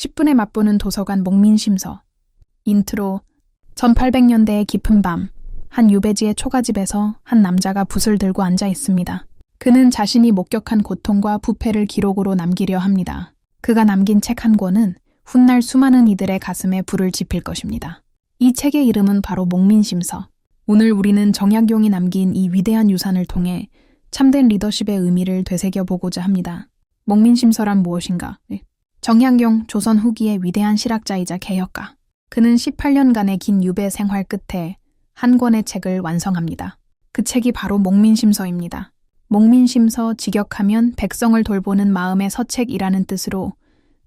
10분에 맛보는 도서관 목민심서. 인트로. 1800년대의 깊은 밤, 한 유배지의 초가집에서 한 남자가 붓을 들고 앉아 있습니다. 그는 자신이 목격한 고통과 부패를 기록으로 남기려 합니다. 그가 남긴 책 한 권은 훗날 수많은 이들의 가슴에 불을 지필 것입니다. 이 책의 이름은 바로 목민심서. 오늘 우리는 정약용이 남긴 이 위대한 유산을 통해 참된 리더십의 의미를 되새겨보고자 합니다. 목민심서란 무엇인가? 정약용, 조선 후기의 위대한 실학자이자 개혁가. 그는 18년간의 긴 유배 생활 끝에 한 권의 책을 완성합니다. 그 책이 바로 목민심서입니다. 목민심서, 직역하면 백성을 돌보는 마음의 서책이라는 뜻으로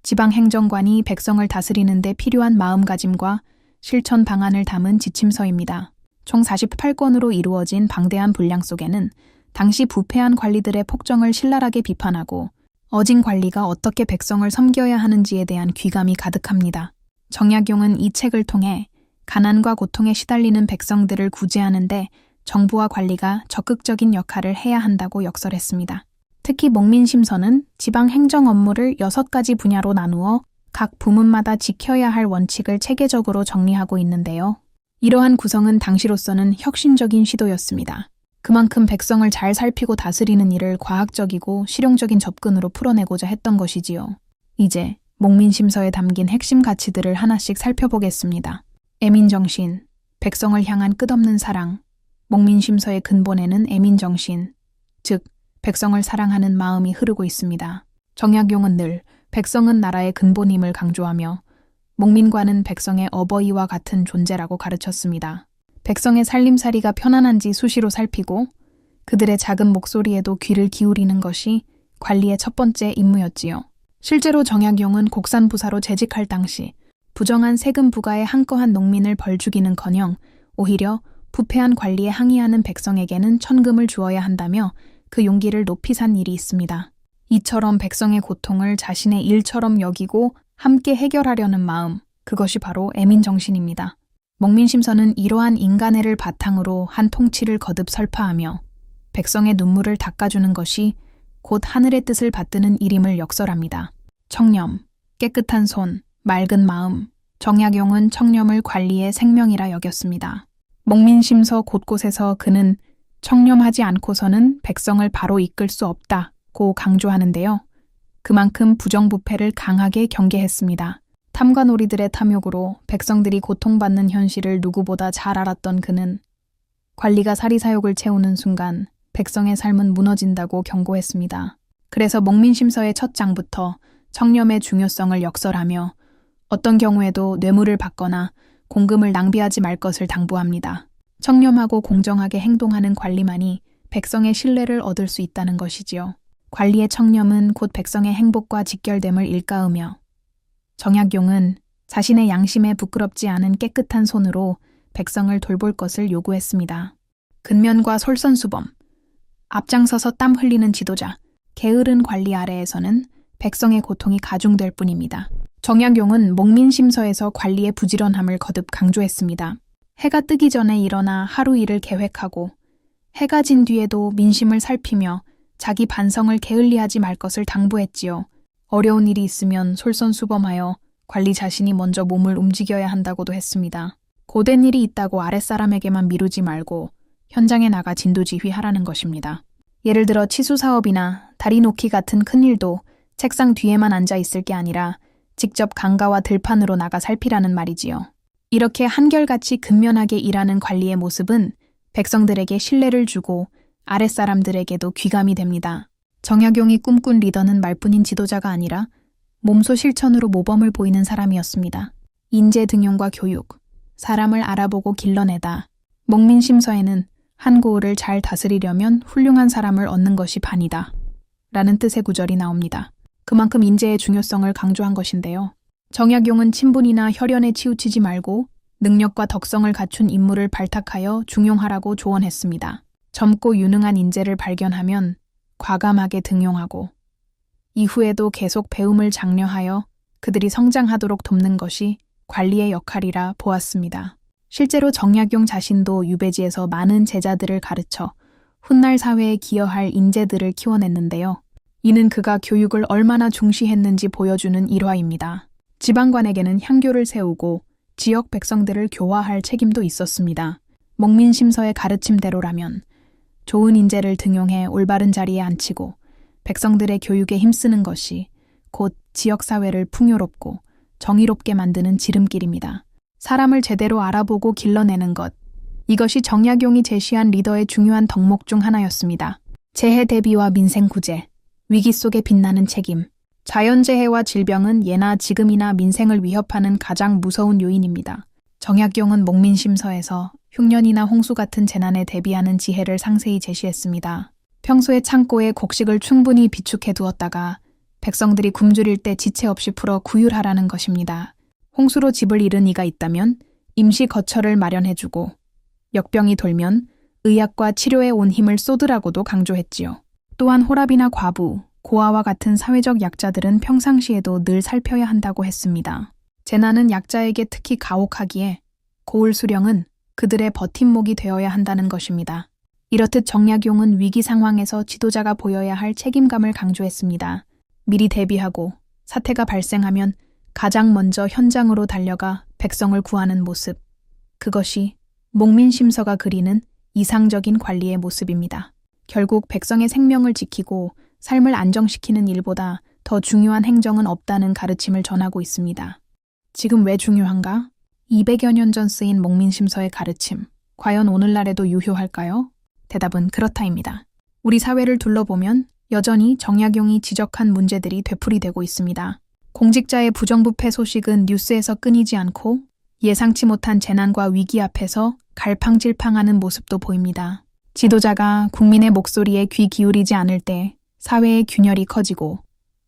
지방행정관이 백성을 다스리는 데 필요한 마음가짐과 실천 방안을 담은 지침서입니다. 총 48권으로 이루어진 방대한 분량 속에는 당시 부패한 관리들의 폭정을 신랄하게 비판하고 어진 관리가 어떻게 백성을 섬겨야 하는지에 대한 귀감이 가득합니다. 정약용은 이 책을 통해 가난과 고통에 시달리는 백성들을 구제하는데 정부와 관리가 적극적인 역할을 해야 한다고 역설했습니다. 특히 목민심서는 지방 행정 업무를 6가지 분야로 나누어 각 부문마다 지켜야 할 원칙을 체계적으로 정리하고 있는데요. 이러한 구성은 당시로서는 혁신적인 시도였습니다. 그만큼 백성을 잘 살피고 다스리는 일을 과학적이고 실용적인 접근으로 풀어내고자 했던 것이지요. 이제 목민심서에 담긴 핵심 가치들을 하나씩 살펴보겠습니다. 애민정신, 백성을 향한 끝없는 사랑. 목민심서의 근본에는 애민정신, 즉 백성을 사랑하는 마음이 흐르고 있습니다. 정약용은 늘 백성은 나라의 근본임을 강조하며 목민과는 백성의 어버이와 같은 존재라고 가르쳤습니다. 백성의 살림살이가 편안한지 수시로 살피고 그들의 작은 목소리에도 귀를 기울이는 것이 관리의 첫 번째 임무였지요. 실제로 정약용은 곡산부사로 재직할 당시 부정한 세금 부과에 한꺼한 농민을 벌주기는커녕 오히려 부패한 관리에 항의하는 백성에게는 천금을 주어야 한다며 그 용기를 높이 산 일이 있습니다. 이처럼 백성의 고통을 자신의 일처럼 여기고 함께 해결하려는 마음, 그것이 바로 애민정신입니다. 목민심서는 이러한 인간애를 바탕으로 한 통치를 거듭 설파하며 백성의 눈물을 닦아주는 것이 곧 하늘의 뜻을 받드는 일임을 역설합니다. 청렴, 깨끗한 손, 맑은 마음. 정약용은 청렴을 관리의 생명이라 여겼습니다. 목민심서 곳곳에서 그는 청렴하지 않고서는 백성을 바로 이끌 수 없다고 강조하는데요. 그만큼 부정부패를 강하게 경계했습니다. 탐관오리들의 탐욕으로 백성들이 고통받는 현실을 누구보다 잘 알았던 그는 관리가 사리사욕을 채우는 순간 백성의 삶은 무너진다고 경고했습니다. 그래서 목민심서의 첫 장부터 청렴의 중요성을 역설하며 어떤 경우에도 뇌물을 받거나 공금을 낭비하지 말 것을 당부합니다. 청렴하고 공정하게 행동하는 관리만이 백성의 신뢰를 얻을 수 있다는 것이지요. 관리의 청렴은 곧 백성의 행복과 직결됨을 일깨우며 정약용은 자신의 양심에 부끄럽지 않은 깨끗한 손으로 백성을 돌볼 것을 요구했습니다. 근면과 솔선수범, 앞장서서 땀 흘리는 지도자, 게으른 관리 아래에서는 백성의 고통이 가중될 뿐입니다. 정약용은 목민심서에서 관리의 부지런함을 거듭 강조했습니다. 해가 뜨기 전에 일어나 하루 일을 계획하고 해가 진 뒤에도 민심을 살피며 자기 반성을 게을리하지 말 것을 당부했지요. 어려운 일이 있으면 솔선수범하여 관리 자신이 먼저 몸을 움직여야 한다고도 했습니다. 고된 일이 있다고 아랫사람에게만 미루지 말고 현장에 나가 진두지휘하라는 것입니다. 예를 들어 치수사업이나 다리 놓기 같은 큰일도 책상 뒤에만 앉아 있을 게 아니라 직접 강가와 들판으로 나가 살피라는 말이지요. 이렇게 한결같이 근면하게 일하는 관리의 모습은 백성들에게 신뢰를 주고 아랫사람들에게도 귀감이 됩니다. 정약용이 꿈꾼 리더는 말뿐인 지도자가 아니라 몸소 실천으로 모범을 보이는 사람이었습니다. 인재 등용과 교육, 사람을 알아보고 길러내다. 목민심서에는 한 고을을 잘 다스리려면 훌륭한 사람을 얻는 것이 반이다 라는 뜻의 구절이 나옵니다. 그만큼 인재의 중요성을 강조한 것인데요. 정약용은 친분이나 혈연에 치우치지 말고 능력과 덕성을 갖춘 인물을 발탁하여 중용하라고 조언했습니다. 젊고 유능한 인재를 발견하면 과감하게 등용하고 이후에도 계속 배움을 장려하여 그들이 성장하도록 돕는 것이 관리의 역할이라 보았습니다. 실제로 정약용 자신도 유배지에서 많은 제자들을 가르쳐 훗날 사회에 기여할 인재들을 키워냈는데요. 이는 그가 교육을 얼마나 중시했는지 보여주는 일화입니다. 지방관에게는 향교를 세우고 지역 백성들을 교화할 책임도 있었습니다. 목민심서의 가르침대로라면 좋은 인재를 등용해 올바른 자리에 앉히고 백성들의 교육에 힘쓰는 것이 곧 지역사회를 풍요롭고 정의롭게 만드는 지름길입니다. 사람을 제대로 알아보고 길러내는 것. 이것이 정약용이 제시한 리더의 중요한 덕목 중 하나였습니다. 재해 대비와 민생 구제, 위기 속에 빛나는 책임. 자연재해와 질병은 예나 지금이나 민생을 위협하는 가장 무서운 요인입니다. 정약용은 목민심서에서 흉년이나 홍수 같은 재난에 대비하는 지혜를 상세히 제시했습니다. 평소에 창고에 곡식을 충분히 비축해 두었다가 백성들이 굶주릴 때 지체 없이 풀어 구휼하라는 것입니다. 홍수로 집을 잃은 이가 있다면 임시 거처를 마련해주고 역병이 돌면 의학과 치료에 온 힘을 쏟으라고도 강조했지요. 또한 호랍이나 과부, 고아와 같은 사회적 약자들은 평상시에도 늘 살펴야 한다고 했습니다. 재난은 약자에게 특히 가혹하기에 고을 수령은 그들의 버팀목이 되어야 한다는 것입니다. 이렇듯 정약용은 위기 상황에서 지도자가 보여야 할 책임감을 강조했습니다. 미리 대비하고 사태가 발생하면 가장 먼저 현장으로 달려가 백성을 구하는 모습. 그것이 목민심서가 그리는 이상적인 관리의 모습입니다. 결국 백성의 생명을 지키고 삶을 안정시키는 일보다 더 중요한 행정은 없다는 가르침을 전하고 있습니다. 지금 왜 중요한가? 200여 년 전 쓰인 목민심서의 가르침, 과연 오늘날에도 유효할까요? 대답은 그렇다입니다. 우리 사회를 둘러보면 여전히 정약용이 지적한 문제들이 되풀이되고 있습니다. 공직자의 부정부패 소식은 뉴스에서 끊이지 않고 예상치 못한 재난과 위기 앞에서 갈팡질팡하는 모습도 보입니다. 지도자가 국민의 목소리에 귀 기울이지 않을 때 사회의 균열이 커지고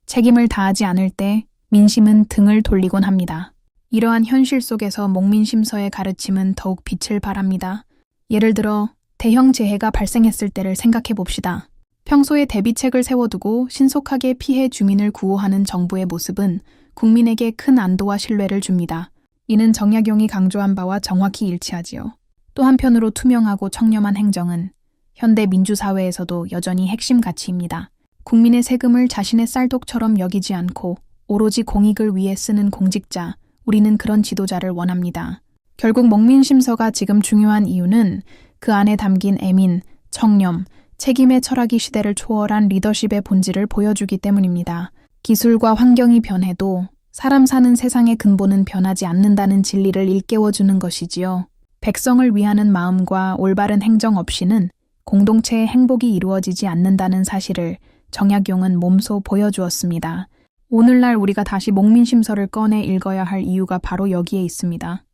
책임을 다하지 않을 때 민심은 등을 돌리곤 합니다. 이러한 현실 속에서 목민심서의 가르침은 더욱 빛을 발합니다. 예를 들어 대형 재해가 발생했을 때를 생각해 봅시다. 평소에 대비책을 세워두고 신속하게 피해 주민을 구호하는 정부의 모습은 국민에게 큰 안도와 신뢰를 줍니다. 이는 정약용이 강조한 바와 정확히 일치하지요. 또 한편으로 투명하고 청렴한 행정은 현대 민주사회에서도 여전히 핵심 가치입니다. 국민의 세금을 자신의 쌀독처럼 여기지 않고 오로지 공익을 위해 쓰는 공직자, 우리는 그런 지도자를 원합니다. 결국 목민심서가 지금 중요한 이유는 그 안에 담긴 애민, 청렴, 책임의 철학이 시대를 초월한 리더십의 본질을 보여주기 때문입니다. 기술과 환경이 변해도 사람 사는 세상의 근본은 변하지 않는다는 진리를 일깨워주는 것이지요. 백성을 위하는 마음과 올바른 행정 없이는 공동체의 행복이 이루어지지 않는다는 사실을 정약용은 몸소 보여주었습니다. 오늘날 우리가 다시 목민심서를 꺼내 읽어야 할 이유가 바로 여기에 있습니다.